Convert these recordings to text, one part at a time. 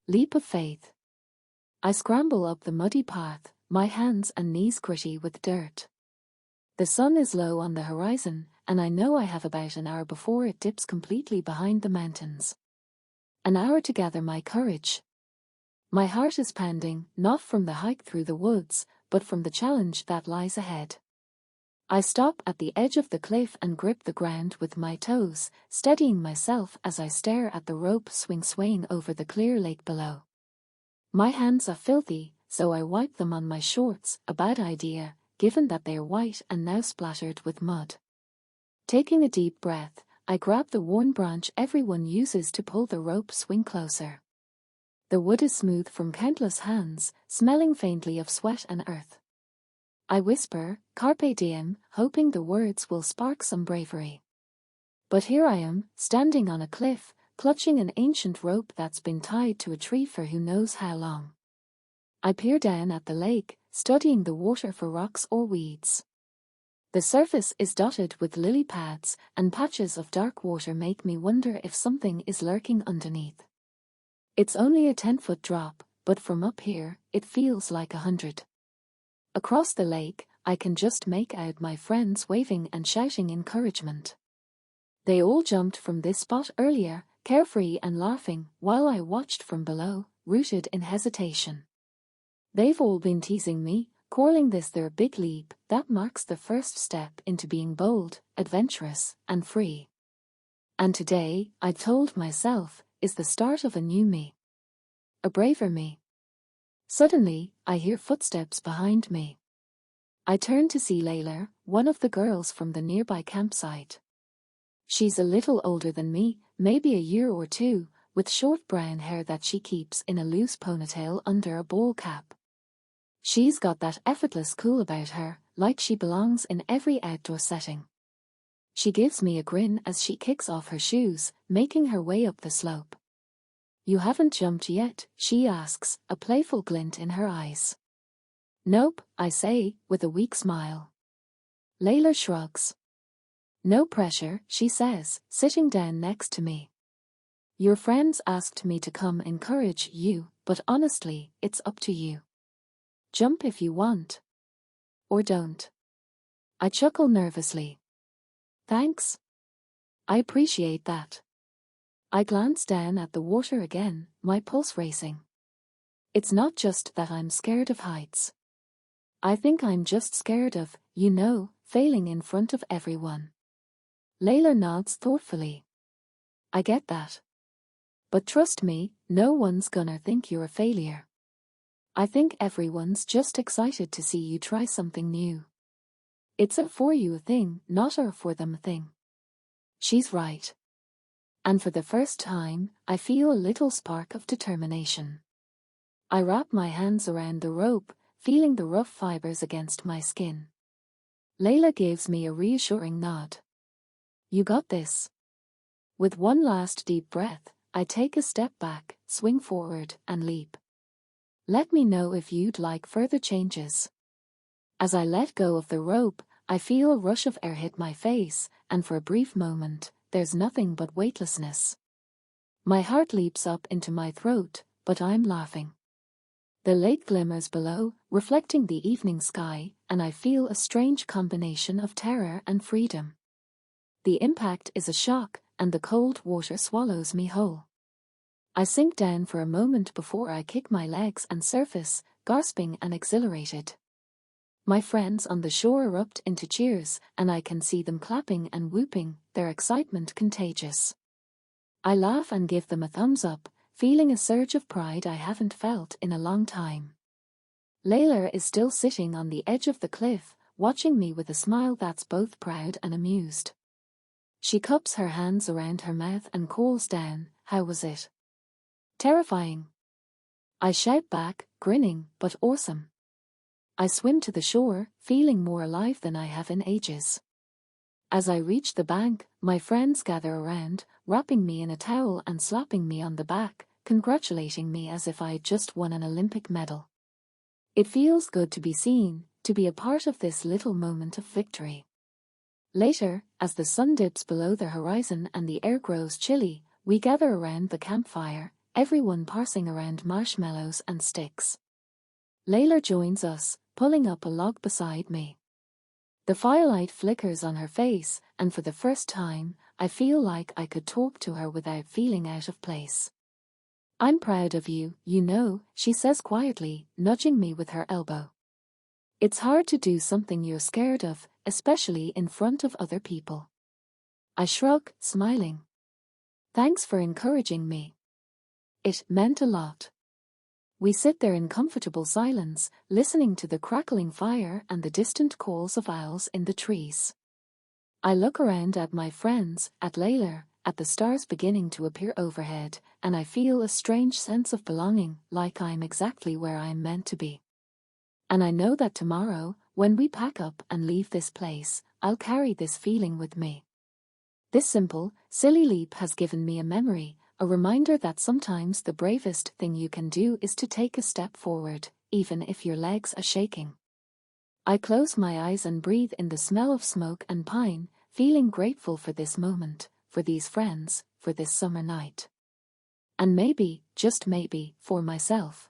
Leap of faith. I scramble up the muddy path, my hands and knees gritty with dirt. The sun is low on the horizon, and I know I have about an hour before it dips completely behind the mountains. An hour to gather my courage. My heart is pounding, not from the hike through the woods, but from the challenge that lies ahead. I stop at the edge of the cliff and grip the ground with my toes, steadying myself as I stare at the rope swaying over the clear lake below. My hands are filthy, so I wipe them on my shorts, a bad idea, given that they are white and now splattered with mud. Taking a deep breath, I grab the worn branch everyone uses to pull the rope swing closer. The wood is smooth from countless hands, smelling faintly of sweat and earth. I whisper, "Carpe diem," hoping the words will spark some bravery. But here I am, standing on a cliff, clutching an ancient rope that's been tied to a tree for who knows how long. I peer down at the lake, studying the water for rocks or weeds. The surface is dotted with lily pads, and patches of dark water make me wonder if something is lurking underneath. It's only a 10-foot drop, but from up here, it feels like 100. Across the lake, I can just make out my friends waving and shouting encouragement. They all jumped from this spot earlier, carefree and laughing, while I watched from below, rooted in hesitation. They've all been teasing me, calling this their big leap that marks the first step into being bold, adventurous, and free. And today, I told myself, is the start of a new me. A braver me. Suddenly, I hear footsteps behind me. I turn to see Layla, one of the girls from the nearby campsite. She's a little older than me, maybe a year or two, with short brown hair that she keeps in a loose ponytail under a ball cap. She's got that effortless cool about her, like she belongs in every outdoor setting. She gives me a grin as she kicks off her shoes, making her way up the slope. "You haven't jumped yet?" she asks, a playful glint in her eyes. "Nope," I say, with a weak smile. Layla shrugs. "No pressure," she says, sitting down next to me. "Your friends asked me to come encourage you, but honestly, it's up to you. Jump if you want. Or don't." I chuckle nervously. "Thanks. I appreciate that." I glance down at the water again, my pulse racing. It's not just that I'm scared of heights. I think I'm just scared of, failing in front of everyone. Layla nods thoughtfully. "I get that. But trust me, no one's gonna think you're a failure. I think everyone's just excited to see you try something new. It's a for you thing, not a for them thing." She's right. And for the first time, I feel a little spark of determination. I wrap my hands around the rope, feeling the rough fibers against my skin. Layla gives me a reassuring nod. "You got this." With one last deep breath, I take a step back, swing forward, and leap. "Let me know if you'd like further changes." As I let go of the rope, I feel a rush of air hit my face, and for a brief moment, there's nothing but weightlessness. My heart leaps up into my throat, but I'm laughing. The lake glimmers below, reflecting the evening sky, and I feel a strange combination of terror and freedom. The impact is a shock, and the cold water swallows me whole. I sink down for a moment before I kick my legs and surface, gasping and exhilarated. My friends on the shore erupt into cheers, and I can see them clapping and whooping, their excitement contagious. I laugh and give them a thumbs up, feeling a surge of pride I haven't felt in a long time. Layla is still sitting on the edge of the cliff, watching me with a smile that's both proud and amused. She cups her hands around her mouth and calls down, "How was it?" "Terrifying." I shout back, grinning, "But awesome." I swim to the shore, feeling more alive than I have in ages. As I reach the bank, my friends gather around, wrapping me in a towel and slapping me on the back, congratulating me as if I had just won an Olympic medal. It feels good to be seen, to be a part of this little moment of victory. Later, as the sun dips below the horizon and the air grows chilly, we gather around the campfire, everyone passing around marshmallows and sticks. Layla joins us, pulling up a log beside me. The firelight flickers on her face, and for the first time, I feel like I could talk to her without feeling out of place. "I'm proud of you, you know," she says quietly, nudging me with her elbow. "It's hard to do something you're scared of, especially in front of other people." I shrug, smiling. "Thanks for encouraging me." It meant a lot. We sit there in comfortable silence, listening to the crackling fire and the distant calls of owls in the trees. I look around at my friends, at Layla, at the stars beginning to appear overhead, and I feel a strange sense of belonging, like I'm exactly where I'm meant to be. And I know that tomorrow, when we pack up and leave this place, I'll carry this feeling with me. This simple, silly leap has given me a memory, a reminder that sometimes the bravest thing you can do is to take a step forward, even if your legs are shaking. I close my eyes and breathe in the smell of smoke and pine, feeling grateful for this moment, for these friends, for this summer night. And maybe, just maybe, for myself.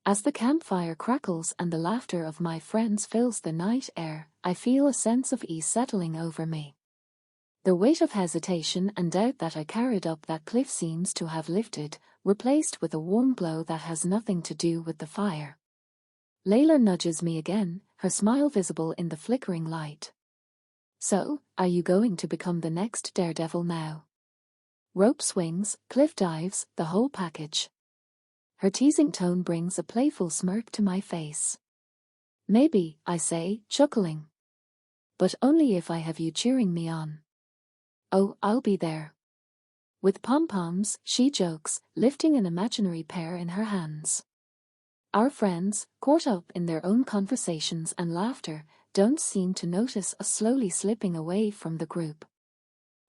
As the campfire crackles and the laughter of my friends fills the night air, I feel a sense of ease settling over me. The weight of hesitation and doubt that I carried up that cliff seems to have lifted, replaced with a warm glow that has nothing to do with the fire. Layla nudges me again, her smile visible in the flickering light. "So, are you going to become the next daredevil now?" Rope swings, cliff dives, the whole package. Her teasing tone brings a playful smirk to my face. "Maybe," I say, chuckling. "But only if I have you cheering me on." "Oh, I'll be there." With pom-poms, she jokes, lifting an imaginary pair in her hands. Our friends, caught up in their own conversations and laughter, don't seem to notice us slowly slipping away from the group.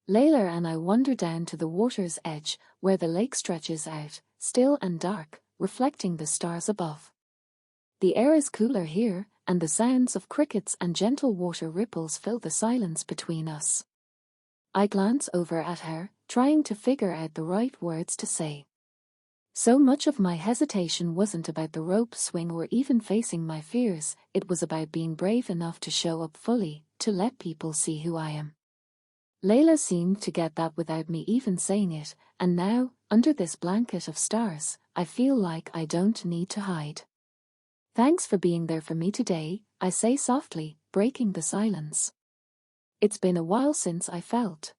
Layla and I wander down to the water's edge, where the lake stretches out, still and dark, reflecting the stars above. The air is cooler here, and the sounds of crickets and gentle water ripples fill the silence between us. I glance over at her, trying to figure out the right words to say. So much of my hesitation wasn't about the rope swing or even facing my fears, it was about being brave enough to show up fully, to let people see who I am. Layla seemed to get that without me even saying it, and now, under this blanket of stars, I feel like I don't need to hide. "Thanks for being there for me today," I say softly, breaking the silence. It's been a while since I felt,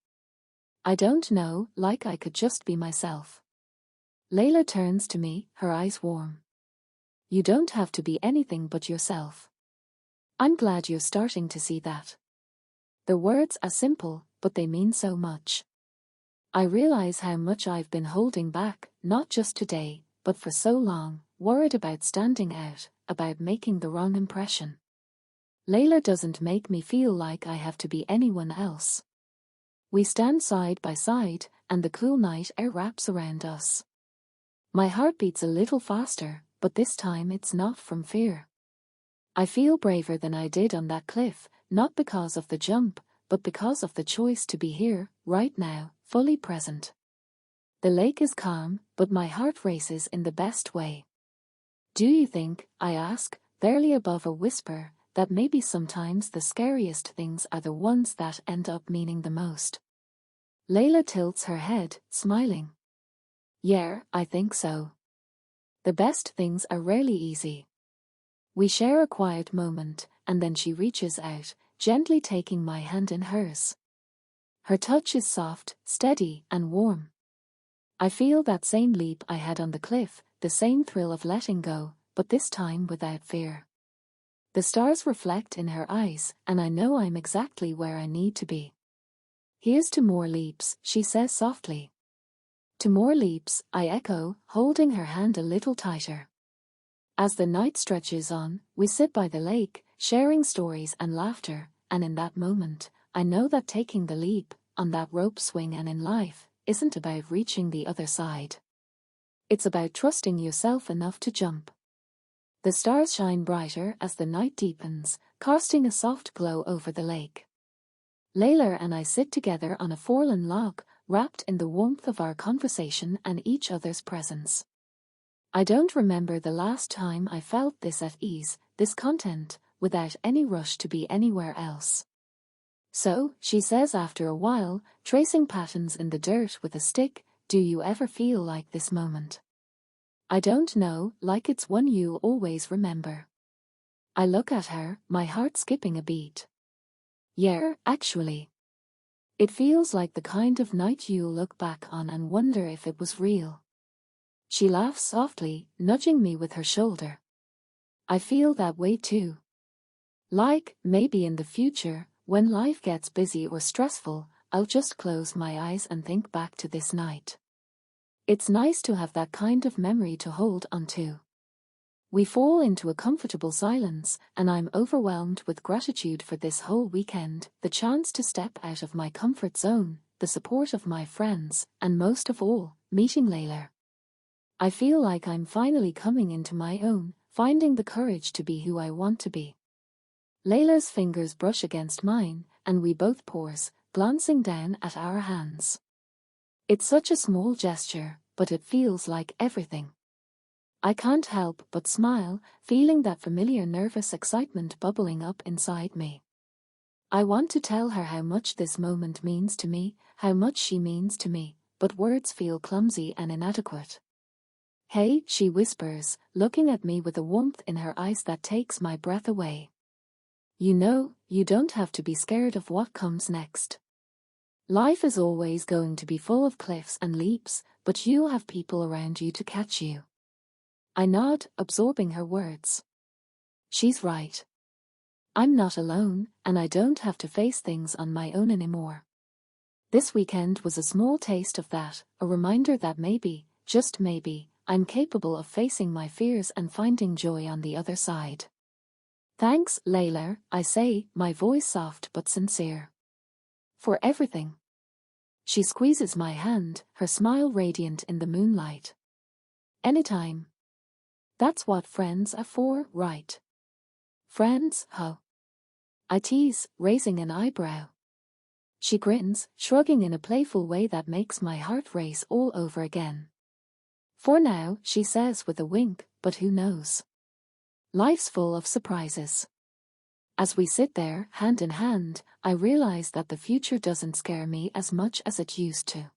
I don't know, like I could just be myself. Layla turns to me, her eyes warm. "You don't have to be anything but yourself." I'm glad you're starting to see that. The words are simple, but they mean so much. I realize how much I've been holding back, not just today, but for so long, worried about standing out, about making the wrong impression. Layla doesn't make me feel like I have to be anyone else. We stand side by side, and the cool night air wraps around us. My heart beats a little faster, but this time it's not from fear. I feel braver than I did on that cliff, not because of the jump, but because of the choice to be here, right now, fully present. The lake is calm, but my heart races in the best way. "Do you think," I ask, barely above a whisper, "that maybe sometimes the scariest things are the ones that end up meaning the most?" Layla tilts her head, smiling. "Yeah, I think so. The best things are rarely easy." We share a quiet moment, and then she reaches out, gently taking my hand in hers. Her touch is soft, steady, and warm. I feel that same leap I had on the cliff, the same thrill of letting go, but this time without fear. The stars reflect in her eyes, and I know I'm exactly where I need to be. "Here's to more leaps," she says softly. "To more leaps," I echo, holding her hand a little tighter. As the night stretches on, we sit by the lake, sharing stories and laughter, and in that moment, I know that taking the leap, on that rope swing and in life, isn't about reaching the other side. It's about trusting yourself enough to jump. The stars shine brighter as the night deepens, casting a soft glow over the lake. Layla and I sit together on a fallen log, wrapped in the warmth of our conversation and each other's presence. I don't remember the last time I felt this at ease, this content, without any rush to be anywhere else. So, she says after a while, tracing patterns in the dirt with a stick, do you ever feel like this moment? I don't know, like it's one you'll always remember. I look at her, my heart skipping a beat. Yeah, actually. It feels like the kind of night you'll look back on and wonder if it was real. She laughs softly, nudging me with her shoulder. I feel that way too. Like, maybe in the future, when life gets busy or stressful, I'll just close my eyes and think back to this night. It's nice to have that kind of memory to hold onto. We fall into a comfortable silence, and I'm overwhelmed with gratitude for this whole weekend, the chance to step out of my comfort zone, the support of my friends, and most of all, meeting Layla. I feel like I'm finally coming into my own, finding the courage to be who I want to be. Layla's fingers brush against mine, and we both pause, glancing down at our hands. It's such a small gesture, but it feels like everything. I can't help but smile, feeling that familiar nervous excitement bubbling up inside me. I want to tell her how much this moment means to me, how much she means to me, but words feel clumsy and inadequate. Hey, she whispers, looking at me with a warmth in her eyes that takes my breath away. You know, you don't have to be scared of what comes next. Life is always going to be full of cliffs and leaps, but you'll have people around you to catch you. I nod, absorbing her words. She's right. I'm not alone, and I don't have to face things on my own anymore. This weekend was a small taste of that, a reminder that maybe, just maybe, I'm capable of facing my fears and finding joy on the other side. Thanks, Layla, I say, my voice soft but sincere. For everything. She squeezes my hand, her smile radiant in the moonlight. Anytime. That's what friends are for, right? Friends, huh? I tease, raising an eyebrow. She grins, shrugging in a playful way that makes my heart race all over again. For now, she says with a wink, but who knows? Life's full of surprises. As we sit there, hand in hand, I realize that the future doesn't scare me as much as it used to.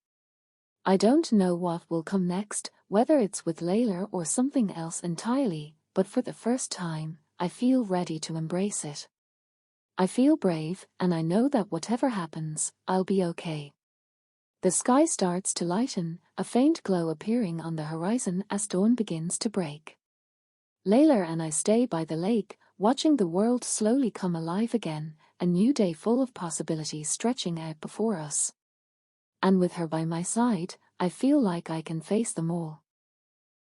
I don't know what will come next, whether it's with Layla or something else entirely, but for the first time, I feel ready to embrace it. I feel brave, and I know that whatever happens, I'll be okay. The sky starts to lighten, a faint glow appearing on the horizon as dawn begins to break. Layla and I stay by the lake, watching the world slowly come alive again, a new day full of possibilities stretching out before us. And with her by my side, I feel like I can face them all.